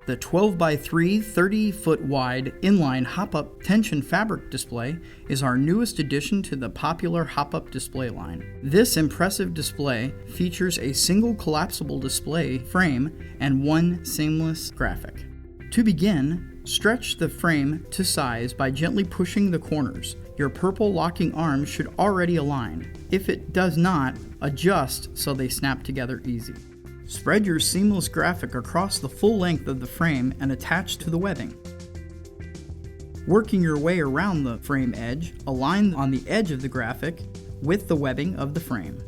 The 12x3 30-foot wide inline Hopup tension fabric display is our newest addition to the popular Hopup display line. This impressive display features a single collapsible display frame and one seamless graphic. To begin, stretch the frame to size by gently pushing the corners. Your purple locking arms should already align. If it does not, adjust so they snap together easy. Spread your seamless graphic across the full length of the frame and attach to the webbing. Working your way around the frame edge, align on the edge of the graphic with the webbing of the frame.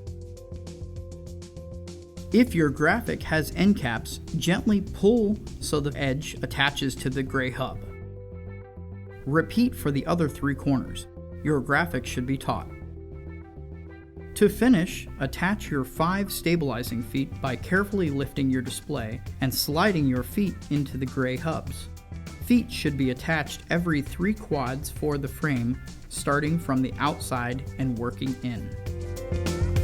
If your graphic has end caps, gently pull so the edge attaches to the gray hub. Repeat for the other 3 corners. Your graphic should be taut. To finish, attach your 5 stabilizing feet by carefully lifting your display and sliding your feet into the gray hubs. Feet should be attached every 3 quads for the frame, starting from the outside and working in.